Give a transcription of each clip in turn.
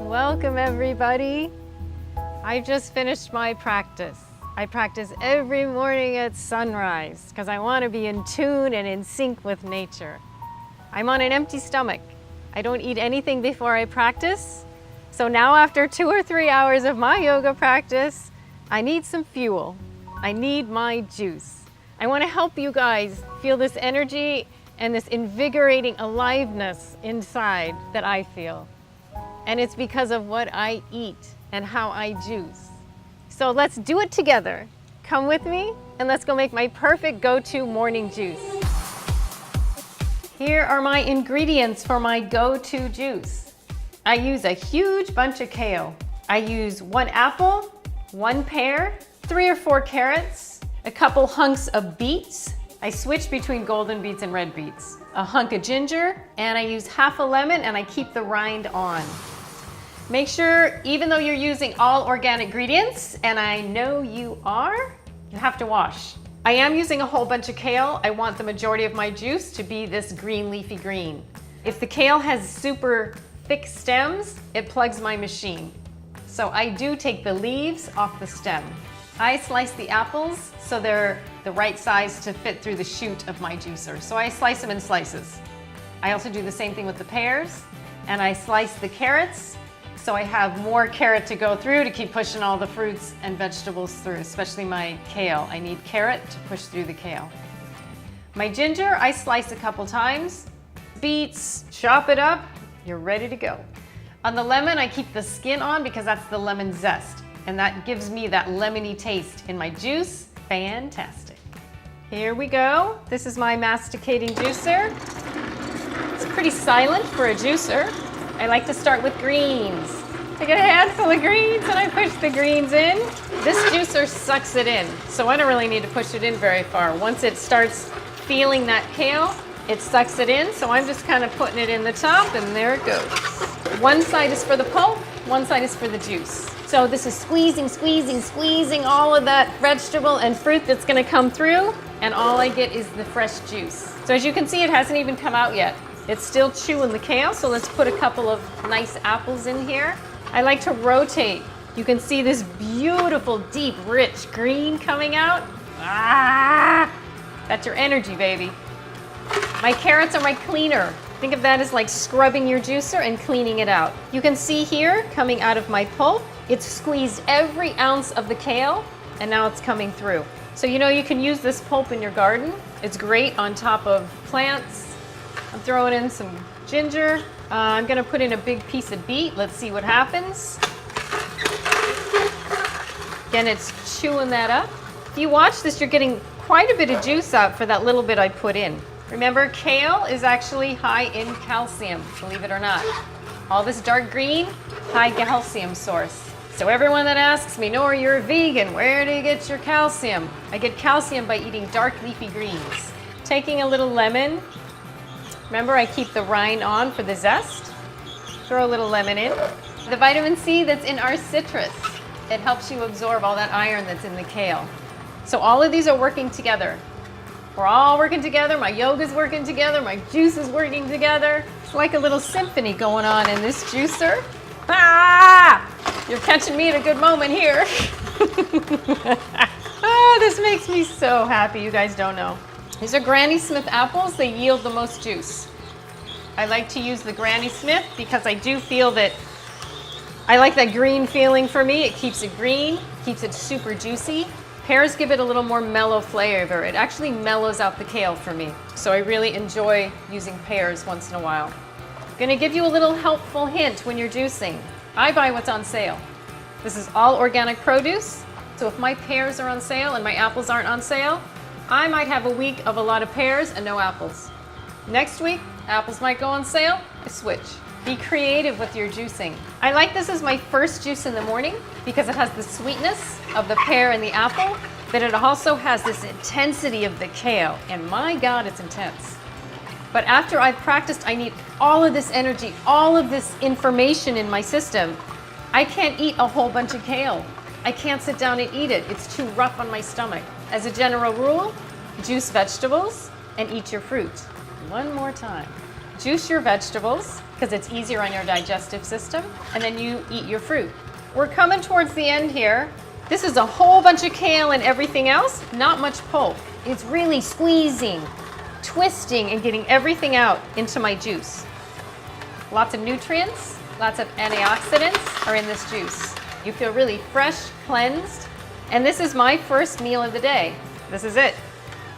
Welcome everybody. I just finished my practice. I practice every morning at sunrise because I want to be in tune and in sync with nature. I'm on an empty stomach. I don't eat anything before I practice. So now after 2 or 3 hours of my yoga practice, I need some fuel. I need my juice. I want to help you guys feel this energy and this invigorating aliveness inside that I feel. And it's because of what I eat and how I juice. So let's do it together. Come with me and let's go make my perfect go-to morning juice. Here are my ingredients for my go-to juice. I use a huge bunch of kale. I use 1 apple, 1 pear, 3 or 4 carrots, a couple hunks of beets. I switch between golden beets and red beets. A hunk of ginger, and I use half a lemon and I keep the rind on. Make sure, even though you're using all organic ingredients, and I know you are, you have to wash. I am using a whole bunch of kale. I want the majority of my juice to be this green leafy green. If the kale has super thick stems, it plugs my machine. So I do take the leaves off the stem. I slice the apples so they're the right size to fit through the chute of my juicer. So I slice them in slices. I also do the same thing with the pears, and I slice the carrots so I have more carrot to go through to keep pushing all the fruits and vegetables through, especially my kale. I need carrot to push through the kale. My ginger, I slice a couple times. Beets, chop it up, you're ready to go. On the lemon, I keep the skin on because that's the lemon zest. And that gives me that lemony taste in my juice. Fantastic. Here we go. This is my masticating juicer. It's pretty silent for a juicer. I like to start with greens. I get a handful of greens and I push the greens in. This juicer sucks it in, so I don't really need to push it in very far. Once it starts feeling that kale, it sucks it in, so I'm just kind of putting it in the top and there it goes. One side is for the pulp, one side is for the juice. So this is squeezing, squeezing, squeezing all of that vegetable and fruit that's gonna come through, and all I get is the fresh juice. So as you can see, it hasn't even come out yet. It's still chewing the kale, so let's put a couple of nice apples in here. I like to rotate. You can see this beautiful, deep, rich green coming out. Ah, that's your energy, baby. My carrots are my cleaner. Think of that as like scrubbing your juicer and cleaning it out. You can see here, coming out of my pulp, it's squeezed every ounce of the kale, and now it's coming through. So you know you can use this pulp in your garden. It's great on top of plants. I'm throwing in some ginger. I'm gonna put in a big piece of beet. Let's see what happens. Again, it's chewing that up. If you watch this, you're getting quite a bit of juice out for that little bit I put in. Remember, kale is actually high in calcium, believe it or not. All this dark green, high calcium source. So everyone that asks me, Nora, you're a vegan, where do you get your calcium? I get calcium by eating dark leafy greens. Taking a little lemon. Remember, I keep the rind on for the zest. Throw a little lemon in. The vitamin C that's in our citrus, it helps you absorb all that iron that's in the kale. So all of these are working together. We're all working together. My yoga's working together. My juice is working together. It's like a little symphony going on in this juicer. Ah! You're catching me at a good moment here. Oh, this makes me so happy. You guys don't know. These are Granny Smith apples. They yield the most juice. I like to use the Granny Smith because I do feel that I like that green feeling for me. It keeps it green, keeps it super juicy. Pears give it a little more mellow flavor. It actually mellows out the kale for me. So I really enjoy using pears once in a while. I'm gonna give you a little helpful hint when you're juicing. I buy what's on sale. This is all organic produce. So if my pears are on sale and my apples aren't on sale, I might have a week of a lot of pears and no apples. Next week, apples might go on sale, I switch. Be creative with your juicing. I like this as my first juice in the morning because it has the sweetness of the pear and the apple, but it also has this intensity of the kale, and my God, it's intense. But after I've practiced, I need all of this energy, all of this information in my system. I can't eat a whole bunch of kale. I can't sit down and eat it. It's too rough on my stomach. As a general rule, juice vegetables and eat your fruit. One more time. juice your vegetables because it's easier on your digestive system, and then you eat your fruit. We're coming towards the end here. This is a whole bunch of kale and everything else, not much pulp. It's really squeezing, twisting, and getting everything out into my juice. Lots of nutrients, lots of antioxidants are in this juice. You feel really fresh, cleansed, and this is my first meal of the day. This is it.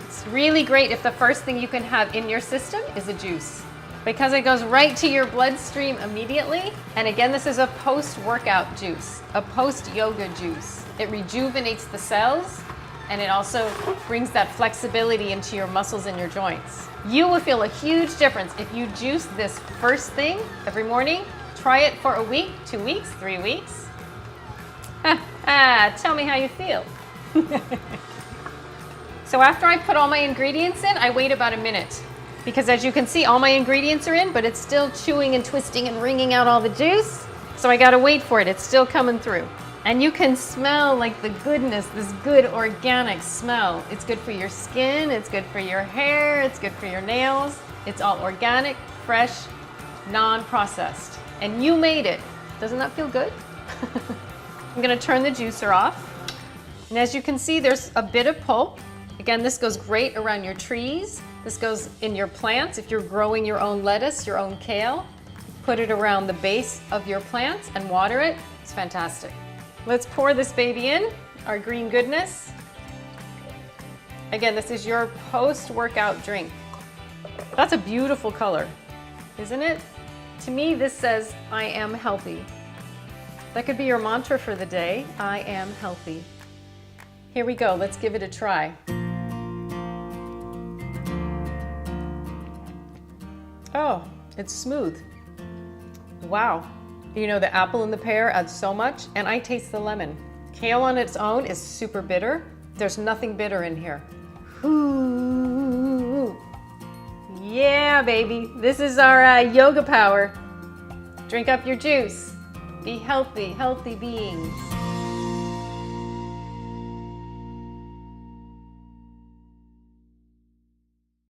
It's really great if the first thing you can have in your system is a juice, because it goes right to your bloodstream immediately. And again, this is a post-workout juice, a post-yoga juice. It rejuvenates the cells, and it also brings that flexibility into your muscles and your joints. You will feel a huge difference if you juice this first thing every morning. Try it for a week, 2 weeks, 3 weeks. Tell me how you feel. So after I put all my ingredients in, I wait about a minute, because as you can see, all my ingredients are in, but it's still chewing and twisting and wringing out all the juice. So I gotta wait for it. It's still coming through. And you can smell like the goodness, this good organic smell. It's good for your skin, it's good for your hair, it's good for your nails. It's all organic, fresh, non-processed. And you made it. Doesn't that feel good? I'm gonna turn the juicer off. And as you can see, there's a bit of pulp. Again, this goes great around your trees. This goes in your plants. If you're growing your own lettuce, your own kale, put it around the base of your plants and water it. It's fantastic. Let's pour this baby in, our green goodness. Again, this is your post-workout drink. That's a beautiful color, isn't it? To me, this says, I am healthy. That could be your mantra for the day, I am healthy. Here we go, let's give it a try. Oh, it's smooth. Wow. You know, the apple and the pear add so much, and I taste the lemon. Kale on its own is super bitter. There's nothing bitter in here. Ooh. Yeah, baby. This is our yoga power. Drink up your juice. Be healthy, healthy beings.